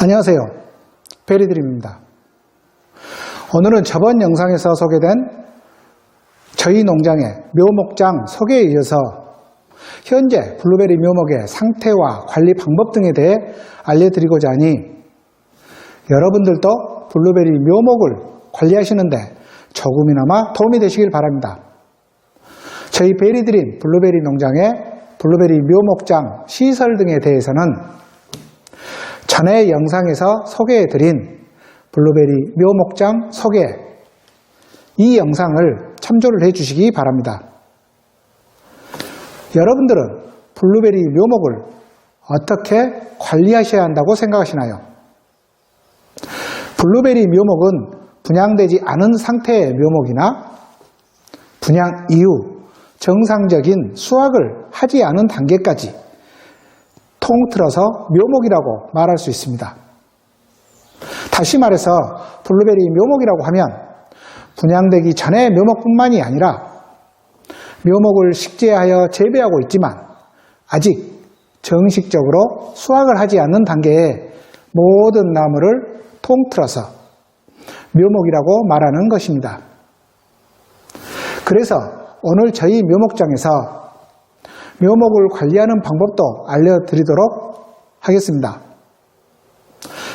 안녕하세요. 베리드림입니다. 오늘은 저번 영상에서 소개된 저희 농장의 묘목장 소개에 이어서 현재 블루베리 묘목의 상태와 관리 방법 등에 대해 알려드리고자 하니 여러분들도 블루베리 묘목을 관리하시는데 조금이나마 도움이 되시길 바랍니다. 저희 베리드림 블루베리 농장의 블루베리 묘목장 시설 등에 대해서는 전에 영상에서 소개해드린 블루베리 묘목장 소개, 이 영상을 참조를 해주시기 바랍니다. 여러분들은 블루베리 묘목을 어떻게 관리하셔야 한다고 생각하시나요? 블루베리 묘목은 분양되지 않은 상태의 묘목이나 분양 이후 정상적인 수확을 하지 않은 단계까지 통틀어서 묘목이라고 말할 수 있습니다. 다시 말해서 블루베리 묘목이라고 하면 분양되기 전의 묘목뿐만이 아니라 묘목을 식재하여 재배하고 있지만 아직 정식적으로 수확을 하지 않는 단계의 모든 나무를 통틀어서 묘목이라고 말하는 것입니다. 그래서 오늘 저희 묘목장에서 묘목을 관리하는 방법도 알려드리도록 하겠습니다.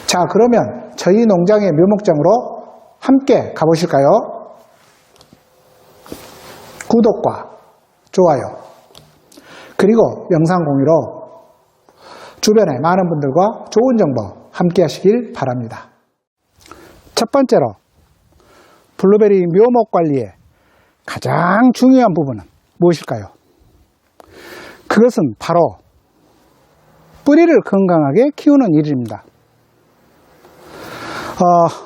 자, 그러면 저희 농장의 묘목장으로 함께 가보실까요? 구독과 좋아요, 그리고 영상 공유로 주변의 많은 분들과 좋은 정보 함께 하시길 바랍니다. 첫 번째로 블루베리 묘목 관리의 가장 중요한 부분은 무엇일까요? 그것은 바로 뿌리를 건강하게 키우는 일입니다.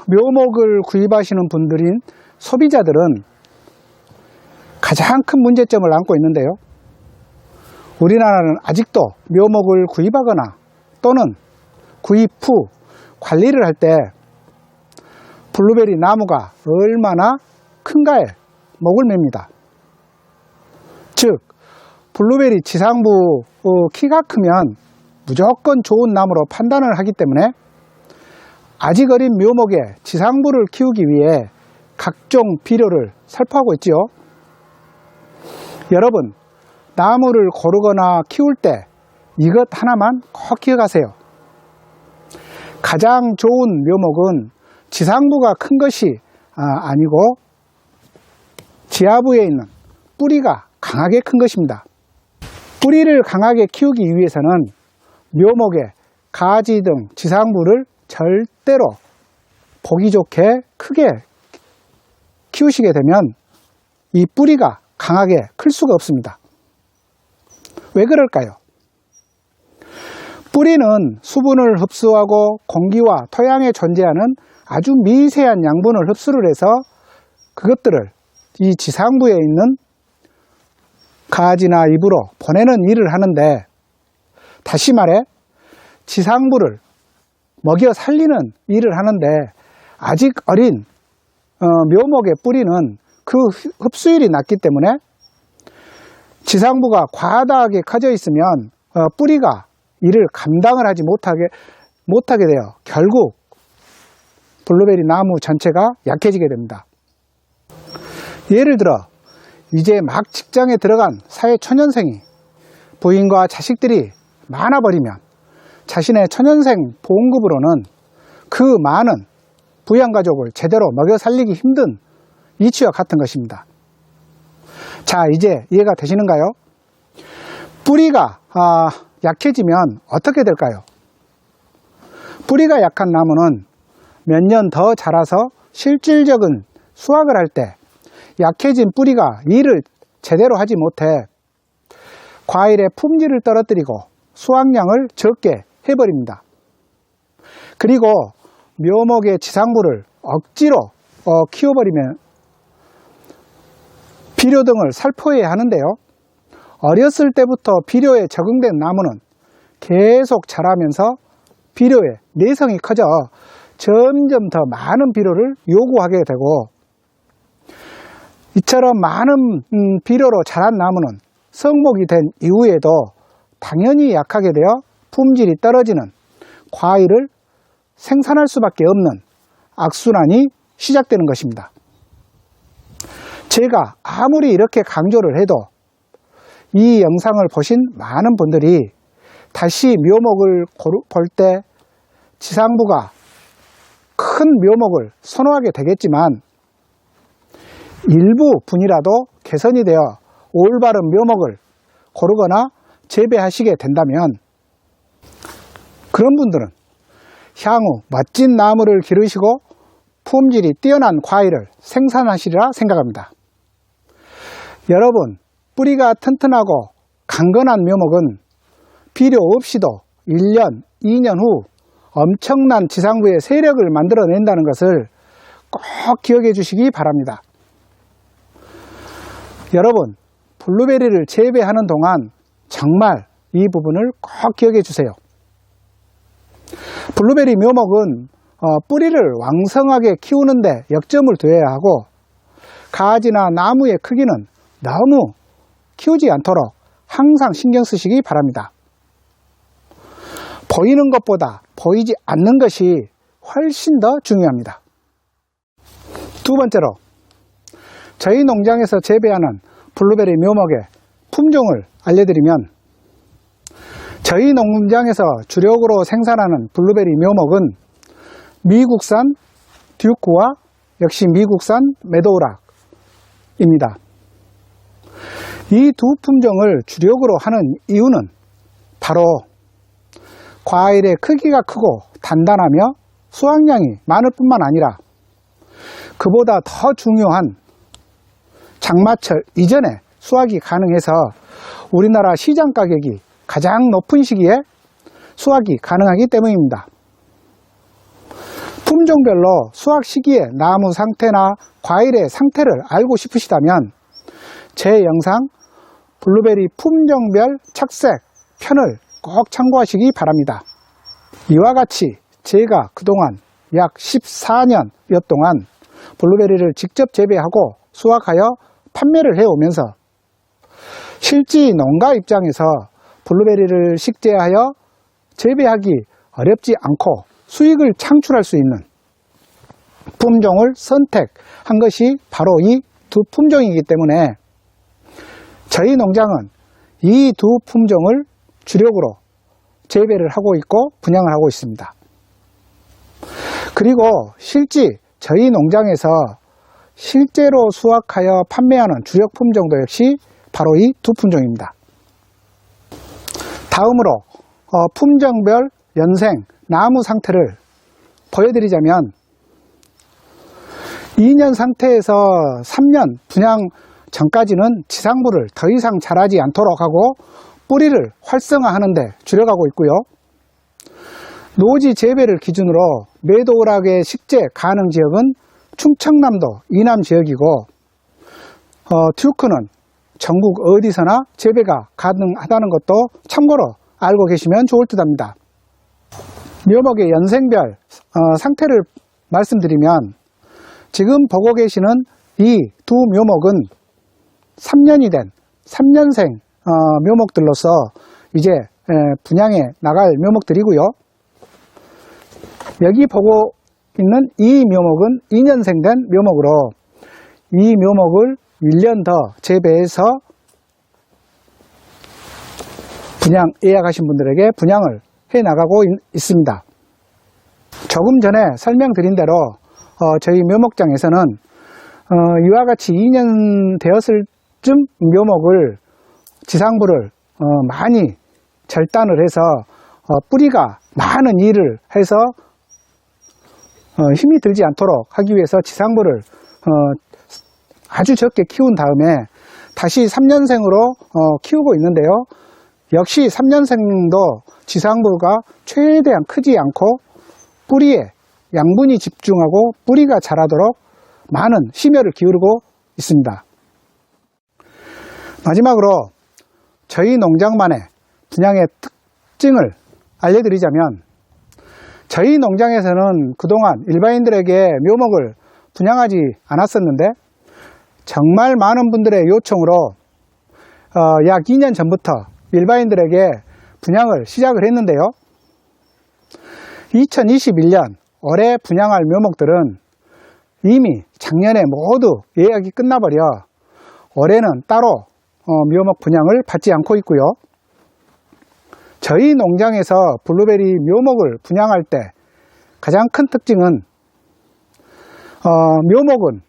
묘목을 구입하시는 분들인 소비자들은 가장 큰 문제점을 안고 있는데요. 우리나라는 아직도 묘목을 구입하거나 또는 구입 후 관리를 할 때 블루베리 나무가 얼마나 큰가에 목을 맵니다. 즉, 블루베리 지상부 키가 크면 무조건 좋은 나무로 판단을 하기 때문에 아직 어린 묘목의 지상부를 키우기 위해 각종 비료를 살포하고 있지요. 여러분, 나무를 고르거나 키울 때 이것 하나만 꼭 기억하세요. 가장 좋은 묘목은 지상부가 큰 것이 아니고 지하부에 있는 뿌리가 강하게 큰 것입니다. 뿌리를 강하게 키우기 위해서는 묘목의 가지 등 지상부를 절대로 보기 좋게 크게 키우시게 되면 이 뿌리가 강하게 클 수가 없습니다. 왜 그럴까요? 뿌리는 수분을 흡수하고 공기와 토양에 존재하는 아주 미세한 양분을 흡수를 해서 그것들을 이 지상부에 있는 가지나 잎으로 보내는 일을 하는데, 다시 말해 지상부를 먹여 살리는 일을 하는데 아직 어린 묘목의 뿌리는 그 흡수율이 낮기 때문에 지상부가 과다하게 커져 있으면 뿌리가 이를 감당을 하지 못하게 되어 결국 블루베리 나무 전체가 약해지게 됩니다. 예를 들어 이제 막 직장에 들어간 사회초년생이 부인과 자식들이 많아버리면 자신의 초년생 보험급으로는 그 많은 부양가족을 제대로 먹여 살리기 힘든 이치와 같은 것입니다. 자, 이제 이해가 되시는가요? 뿌리가 약해지면 어떻게 될까요? 뿌리가 약한 나무는 몇 년 더 자라서 실질적인 수확을 할 때 약해진 뿌리가 일을 제대로 하지 못해 과일의 품질을 떨어뜨리고 수확량을 적게 해버립니다. 그리고 묘목의 지상부를 억지로 키워버리면 비료 등을 살포해야 하는데요. 어렸을 때부터 비료에 적응된 나무는 계속 자라면서 비료의 내성이 커져 점점 더 많은 비료를 요구하게 되고, 이처럼 많은 비료로 자란 나무는 성목이 된 이후에도 당연히 약하게 되어 품질이 떨어지는 과일을 생산할 수밖에 없는 악순환이 시작되는 것입니다. 제가 아무리 이렇게 강조를 해도 이 영상을 보신 많은 분들이 다시 묘목을 볼 때 지상부가 큰 묘목을 선호하게 되겠지만 일부 분이라도 개선이 되어 올바른 묘목을 고르거나 재배하시게 된다면 그런 분들은 향후 멋진 나무를 기르시고 품질이 뛰어난 과일을 생산하시리라 생각합니다. 여러분, 뿌리가 튼튼하고 강건한 묘목은 필요 없이도 1년, 2년 후 엄청난 지상부의 세력을 만들어낸다는 것을 꼭 기억해 주시기 바랍니다. 여러분, 블루베리를 재배하는 동안 정말 이 부분을 꼭 기억해 주세요. 블루베리 묘목은 뿌리를 왕성하게 키우는데 역점을 두어야 하고 가지나 나무의 크기는 너무 키우지 않도록 항상 신경 쓰시기 바랍니다. 보이는 것보다 보이지 않는 것이 훨씬 더 중요합니다. 두 번째로, 저희 농장에서 재배하는 블루베리 묘목의 품종을 알려드리면, 저희 농장에서 주력으로 생산하는 블루베리 묘목은 미국산 듀크와 역시 미국산 메도우락입니다. 이 두 품종을 주력으로 하는 이유는 바로 과일의 크기가 크고 단단하며 수확량이 많을 뿐만 아니라 그보다 더 중요한 장마철 이전에 수확이 가능해서 우리나라 시장 가격이 가장 높은 시기에 수확이 가능하기 때문입니다. 품종별로 수확 시기에 나무 상태나 과일의 상태를 알고 싶으시다면 제 영상 블루베리 품종별 착색 편을 꼭 참고하시기 바랍니다. 이와 같이 제가 그동안 약 14년여 동안 블루베리를 직접 재배하고 수확하여 판매를 해오면서 실지 농가 입장에서 블루베리를 식재하여 재배하기 어렵지 않고 수익을 창출할 수 있는 품종을 선택한 것이 바로 이 두 품종이기 때문에 저희 농장은 이 두 품종을 주력으로 재배를 하고 있고 분양을 하고 있습니다. 그리고 실제 저희 농장에서 실제로 수확하여 판매하는 주력 품종도 역시 바로 이 두 품종입니다. 다음으로 품종별 연생, 나무 상태를 보여드리자면 2년 상태에서 3년 분양 전까지는 지상부를 더 이상 자라지 않도록 하고 뿌리를 활성화하는 데 주력하고 있고요. 노지 재배를 기준으로 메도우락의 식재 가능 지역은 충청남도 이남 지역이고 듀크는 전국 어디서나 재배가 가능하다는 것도 참고로 알고 계시면 좋을 듯 합니다. 묘목의 연생별 상태를 말씀드리면 지금 보고 계시는 이 두 묘목은 3년이 된 3년생 묘목들로서 이제 분양에 나갈 묘목들이고요. 여기 보고 있는 이 묘목은 2년생 된 묘목으로 이 묘목을 1년 더 재배해서 분양 예약하신 분들에게 분양을 해 나가고 있습니다. 조금 전에 설명드린 대로 저희 묘목장에서는 이와 같이 2년 되었을 쯤 묘목을 지상부를 많이 절단을 해서 뿌리가 많은 일을 해서 힘이 들지 않도록 하기 위해서 지상부를 아주 적게 키운 다음에 다시 3년생으로 키우고 있는데요. 역시 3년생도 지상부가 최대한 크지 않고 뿌리에 양분이 집중하고 뿌리가 자라도록 많은 심혈을 기울이고 있습니다. 마지막으로 저희 농장만의 분양의 특징을 알려드리자면 저희 농장에서는 그동안 일반인들에게 묘목을 분양하지 않았었는데 정말 많은 분들의 요청으로 약 2년 전부터 일반인들에게 분양을 시작을 했는데요. 2021년 올해 분양할 묘목들은 이미 작년에 모두 예약이 끝나버려 올해는 따로 묘목 분양을 받지 않고 있고요. 저희 농장에서 블루베리 묘목을 분양할 때 가장 큰 특징은 묘목은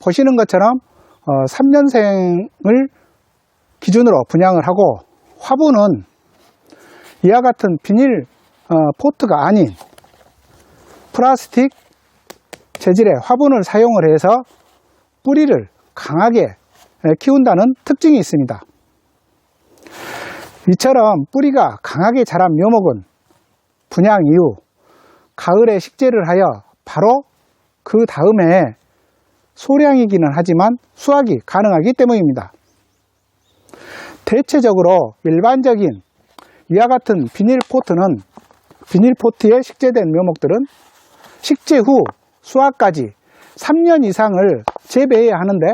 보시는 것처럼 3년생을 기준으로 분양을 하고 화분은 이와 같은 비닐 포트가 아닌 플라스틱 재질의 화분을 사용을 해서 뿌리를 강하게 키운다는 특징이 있습니다. 이처럼 뿌리가 강하게 자란 묘목은 분양 이후 가을에 식재를 하여 바로 그 다음에 소량이기는 하지만 수확이 가능하기 때문입니다. 대체적으로 일반적인 이와 같은 비닐포트는 비닐포트에 식재된 묘목들은 식재 후 수확까지 3년 이상을 재배해야 하는데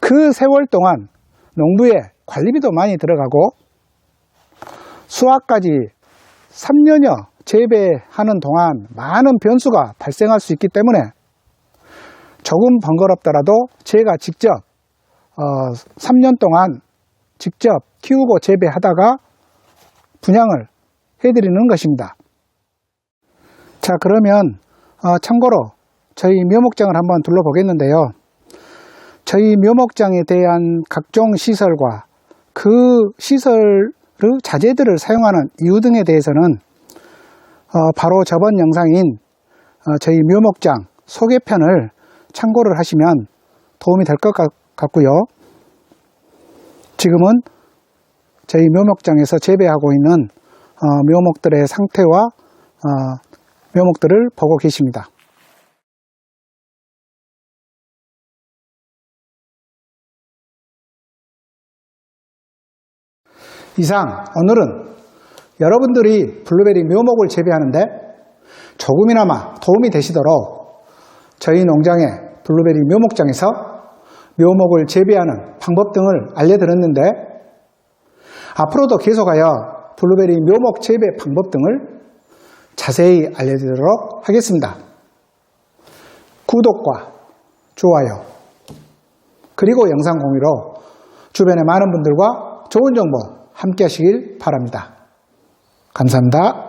그 세월 동안 농부의 관리비도 많이 들어가고 수확까지 3년여 재배하는 동안 많은 변수가 발생할 수 있기 때문에 조금 번거롭더라도 제가 직접 3년 동안 직접 키우고 재배하다가 분양을 해드리는 것입니다. 자, 그러면 참고로 저희 묘목장을 한번 둘러보겠는데요. 저희 묘목장에 대한 각종 시설과 그 시설의 자재들을 사용하는 이유 등에 대해서는 바로 저번 영상인 저희 묘목장 소개편을 참고를 하시면 도움이 될 것 같고요. 지금은 저희 묘목장에서 재배하고 있는 묘목들의 상태와 묘목들을 보고 계십니다. 이상 오늘은 여러분들이 블루베리 묘목을 재배하는데 조금이나마 도움이 되시도록 저희 농장의 블루베리 묘목장에서 묘목을 재배하는 방법 등을 알려드렸는데 앞으로도 계속하여 블루베리 묘목 재배 방법 등을 자세히 알려드리도록 하겠습니다. 구독과 좋아요 그리고 영상 공유로 주변의 많은 분들과 좋은 정보 함께 하시길 바랍니다. 감사합니다.